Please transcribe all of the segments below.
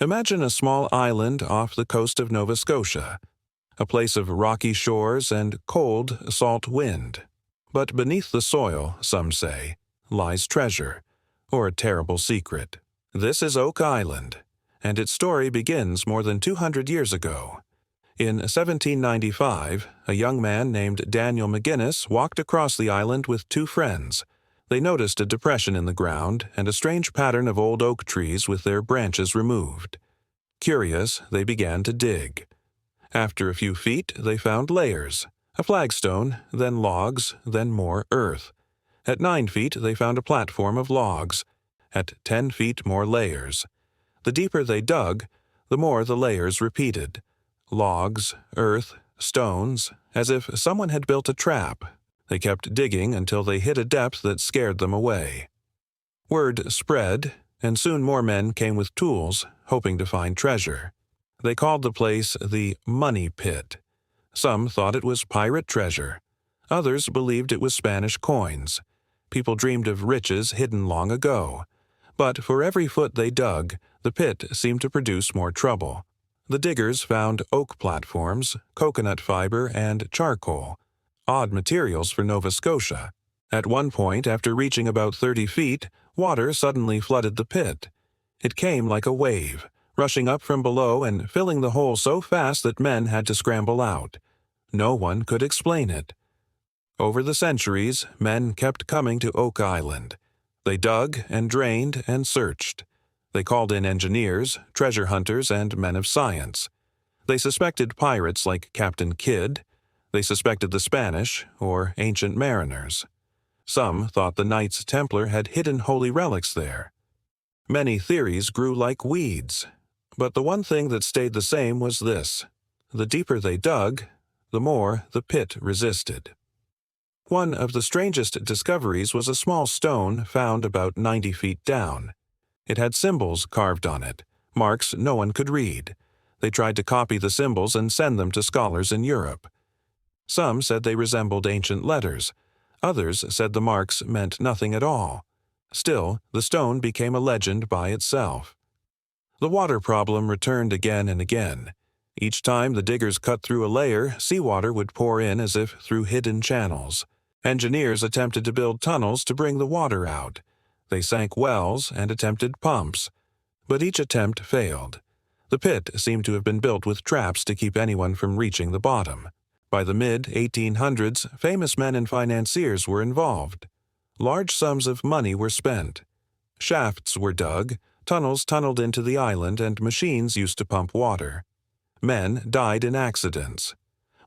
Imagine a small island off the coast of Nova Scotia, a place of rocky shores and cold, salt wind. But beneath the soil, some say, lies treasure, or a terrible secret. This is Oak Island, and its story begins more than 200 years ago. In 1795, a young man named Daniel McGinnis walked across the island with two friends. They noticed a depression in the ground and a strange pattern of old oak trees with their branches removed. Curious, they began to dig. After a few feet, they found layers, a flagstone, then logs, then more earth. At 9 feet, they found a platform of logs. At 10 feet, more layers. The deeper they dug, the more the layers repeated. Logs, earth, stones, as if someone had built a trap. They kept digging until they hit a depth that scared them away. Word spread, and soon more men came with tools, hoping to find treasure. They called the place the Money Pit. Some thought it was pirate treasure. Others believed it was Spanish coins. People dreamed of riches hidden long ago. But for every foot they dug, the pit seemed to produce more trouble. The diggers found oak platforms, coconut fiber, and charcoal, odd materials for Nova Scotia. At one point, after reaching about 30 feet, water suddenly flooded the pit. It came like a wave, rushing up from below and filling the hole so fast that men had to scramble out. No one could explain it. Over the centuries, men kept coming to Oak Island. They dug and drained and searched. They called in engineers, treasure hunters, and men of science. They suspected pirates like Captain Kidd. They suspected the Spanish, or ancient mariners. Some thought the Knights Templar had hidden holy relics there. Many theories grew like weeds, but the one thing that stayed the same was this: the deeper they dug, the more the pit resisted. One of the strangest discoveries was a small stone found about 90 feet down. It had symbols carved on it, marks no one could read. They tried to copy the symbols and send them to scholars in Europe. Some said they resembled ancient letters. Others said the marks meant nothing at all. Still, the stone became a legend by itself. The water problem returned again and again. Each time the diggers cut through a layer, seawater would pour in as if through hidden channels. Engineers attempted to build tunnels to bring the water out. They sank wells and attempted pumps, but each attempt failed. The pit seemed to have been built with traps to keep anyone from reaching the bottom. By the mid-1800s, famous men and financiers were involved. Large sums of money were spent. Shafts were dug, tunnels tunneled into the island, and machines used to pump water. Men died in accidents.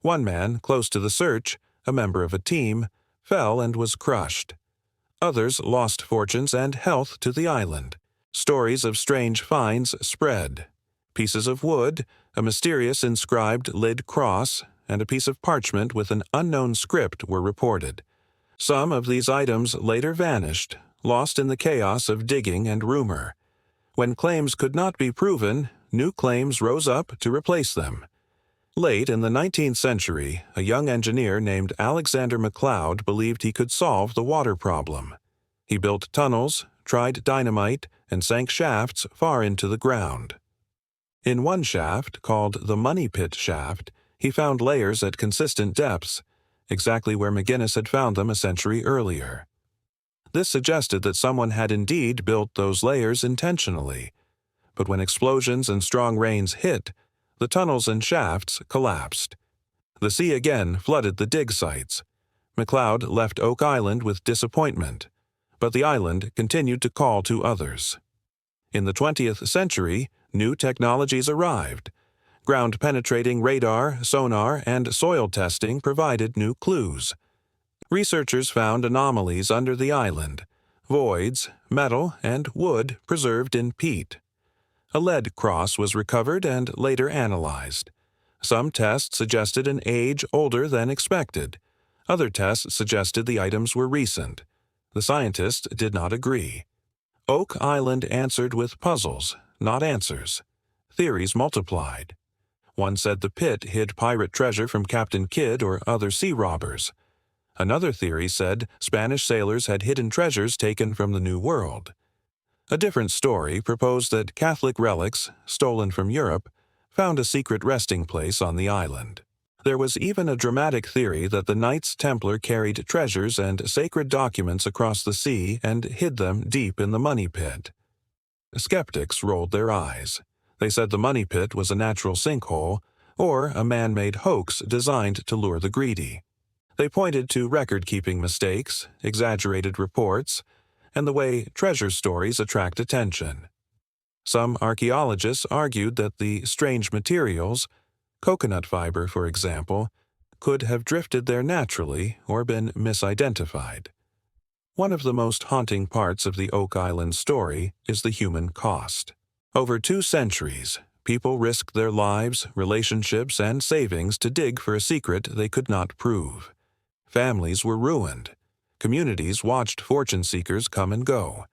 One man, close to the search, a member of a team, fell and was crushed. Others lost fortunes and health to the island. Stories of strange finds spread. Pieces of wood, a mysterious inscribed lid cross, and a piece of parchment with an unknown script were reported. Some of these items later vanished, lost in the chaos of digging and rumor. When claims could not be proven, new claims rose up to replace them. Late in the 19th century, a young engineer named Alexander McLeod believed he could solve the water problem. He built tunnels, tried dynamite, and sank shafts far into the ground. In one shaft, called the Money Pit shaft, he found layers at consistent depths, exactly where McGinnis had found them a century earlier. This suggested that someone had indeed built those layers intentionally. But when explosions and strong rains hit, the tunnels and shafts collapsed. The sea again flooded the dig sites. McLeod left Oak Island with disappointment, but the island continued to call to others. In the 20th century, new technologies arrived. Ground-penetrating radar, sonar, and soil testing provided new clues. Researchers found anomalies under the island, voids, metal, and wood preserved in peat. A lead cross was recovered and later analyzed. Some tests suggested an age older than expected. Other tests suggested the items were recent. The scientists did not agree. Oak Island answered with puzzles, not answers. Theories multiplied. One said the pit hid pirate treasure from Captain Kidd or other sea robbers. Another theory said Spanish sailors had hidden treasures taken from the New World. A different story proposed that Catholic relics, stolen from Europe, found a secret resting place on the island. There was even a dramatic theory that the Knights Templar carried treasures and sacred documents across the sea and hid them deep in the money pit. Skeptics rolled their eyes. They said the money pit was a natural sinkhole or a man-made hoax designed to lure the greedy. They pointed to record-keeping mistakes, exaggerated reports, and the way treasure stories attract attention. Some archaeologists argued that the strange materials, coconut fiber for example, could have drifted there naturally or been misidentified. One of the most haunting parts of the Oak Island story is the human cost. Over 2 centuries, people risked their lives, relationships, and savings to dig for a secret they could not prove. Families were ruined. Communities watched fortune seekers come and go.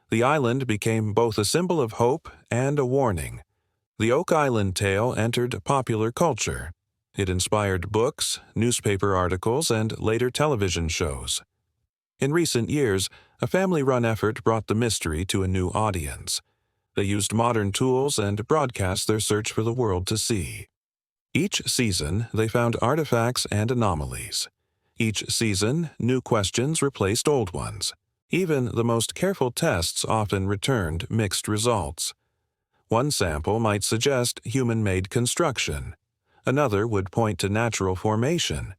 The island became both a symbol of hope and a warning. The Oak Island tale entered popular culture. It inspired books, newspaper articles, and later television shows. In recent years, a family-run effort brought the mystery to a new audience. They used modern tools and broadcast their search for the world to see. Each season, they found artifacts and anomalies. Each season, new questions replaced old ones. Even the most careful tests often returned mixed results. One sample might suggest human-made construction. Another would point to natural formation.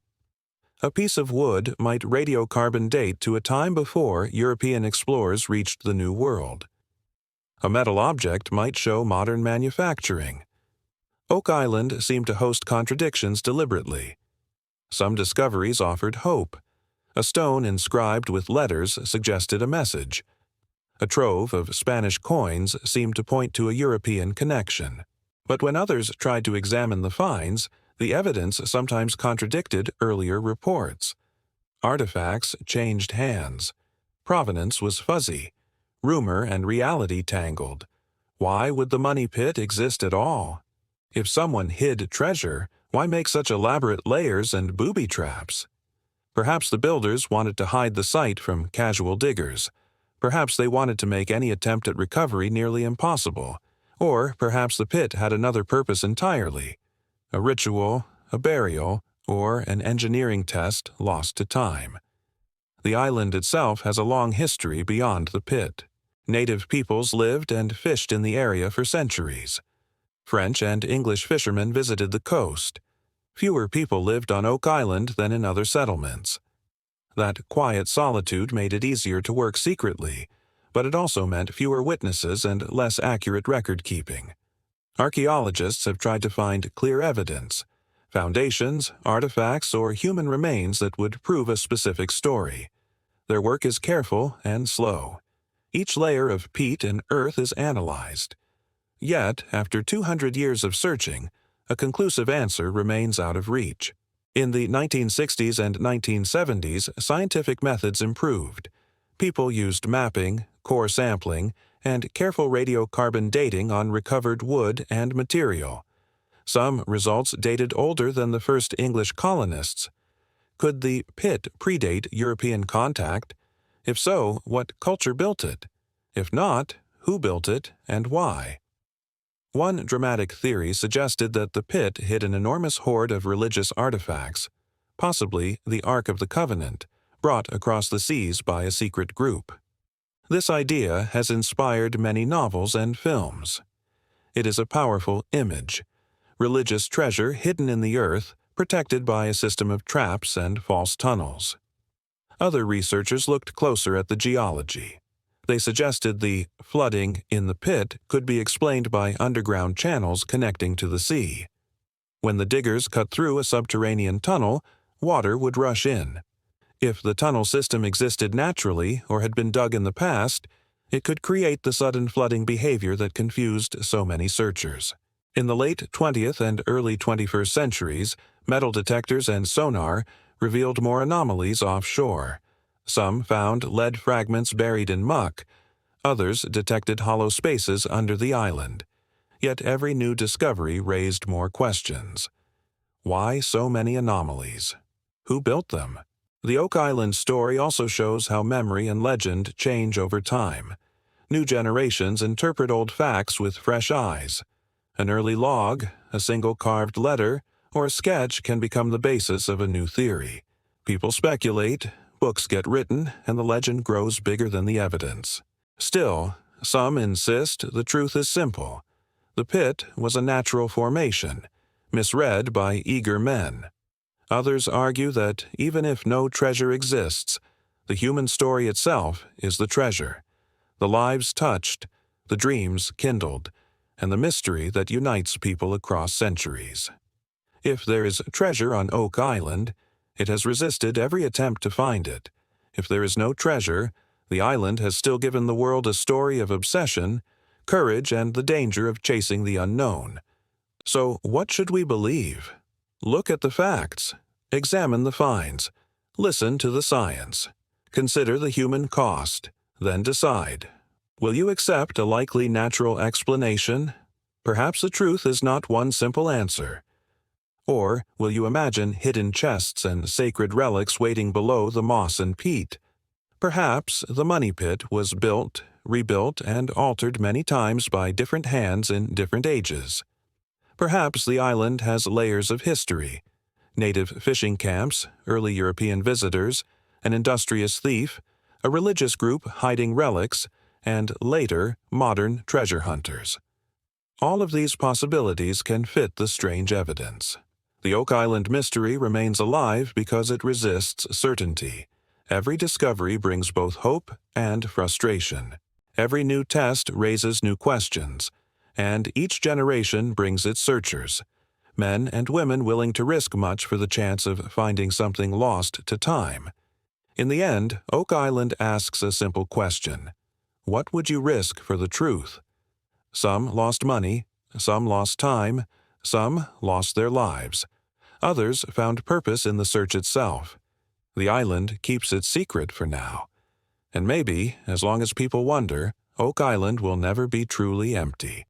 A piece of wood might radiocarbon date to a time before European explorers reached the New World. A metal object might show modern manufacturing. Oak Island seemed to host contradictions deliberately. Some discoveries offered hope. A stone inscribed with letters suggested a message. A trove of Spanish coins seemed to point to a European connection. But when others tried to examine the finds, the evidence sometimes contradicted earlier reports. Artifacts changed hands. Provenance was fuzzy. Rumor and reality tangled. Why would the money pit exist at all? If someone hid treasure, why make such elaborate layers and booby traps? Perhaps the builders wanted to hide the site from casual diggers. Perhaps they wanted to make any attempt at recovery nearly impossible. Or perhaps the pit had another purpose entirely. A ritual, a burial, or an engineering test lost to time. The island itself has a long history beyond the pit. Native peoples lived and fished in the area for centuries. French and English fishermen visited the coast. Fewer people lived on Oak Island than in other settlements. That quiet solitude made it easier to work secretly, but it also meant fewer witnesses and less accurate record-keeping. Archaeologists have tried to find clear evidence, foundations, artifacts, or human remains that would prove a specific story. Their work is careful and slow. Each layer of peat and earth is analyzed. Yet, after 200 years of searching, a conclusive answer remains out of reach. In the 1960s and 1970s, scientific methods improved. People used mapping, core sampling, and careful radiocarbon dating on recovered wood and material. Some results dated older than the first English colonists. Could the pit predate European contact? If so, what culture built it? If not, who built it and why? One dramatic theory suggested that the pit hid an enormous hoard of religious artifacts, possibly the Ark of the Covenant, brought across the seas by a secret group. This idea has inspired many novels and films. It is a powerful image. Religious treasure hidden in the earth, protected by a system of traps and false tunnels. Other researchers looked closer at the geology. They suggested the flooding in the pit could be explained by underground channels connecting to the sea. When the diggers cut through a subterranean tunnel, water would rush in. If the tunnel system existed naturally or had been dug in the past, it could create the sudden flooding behavior that confused so many searchers. In the late 20th and early 21st centuries, metal detectors and sonar revealed more anomalies offshore. Some found lead fragments buried in muck. Others detected hollow spaces under the island. Yet every new discovery raised more questions. Why so many anomalies? Who built them? The Oak Island story also shows how memory and legend change over time. New generations interpret old facts with fresh eyes. An early log, a single carved letter, or a sketch can become the basis of a new theory. People speculate, books get written, and the legend grows bigger than the evidence. Still, some insist the truth is simple. The pit was a natural formation, misread by eager men. Others argue that even if no treasure exists, the human story itself is the treasure, the lives touched, the dreams kindled, and the mystery that unites people across centuries. If there is treasure on Oak Island, it has resisted every attempt to find it. If there is no treasure, the island has still given the world a story of obsession, courage, and the danger of chasing the unknown. So, what should we believe? Look at the facts. Examine the finds. Listen to the science. Consider the human cost. Then decide. Will you accept a likely natural explanation? Perhaps the truth is not one simple answer. Or will you imagine hidden chests and sacred relics waiting below the moss and peat? Perhaps the money pit was built, rebuilt, and altered many times by different hands in different ages. Perhaps the island has layers of history: native fishing camps, early European visitors, an industrious thief, a religious group hiding relics, and later, modern treasure hunters. All of these possibilities can fit the strange evidence. The Oak Island mystery remains alive because it resists certainty. Every discovery brings both hope and frustration. Every new test raises new questions, and each generation brings its searchers, men and women willing to risk much for the chance of finding something lost to time. In the end, Oak Island asks a simple question: what would you risk for the truth? Some lost money, some lost time, some lost their lives. Others found purpose in the search itself. The island keeps its secret for now. And maybe, as long as people wonder, Oak Island will never be truly empty.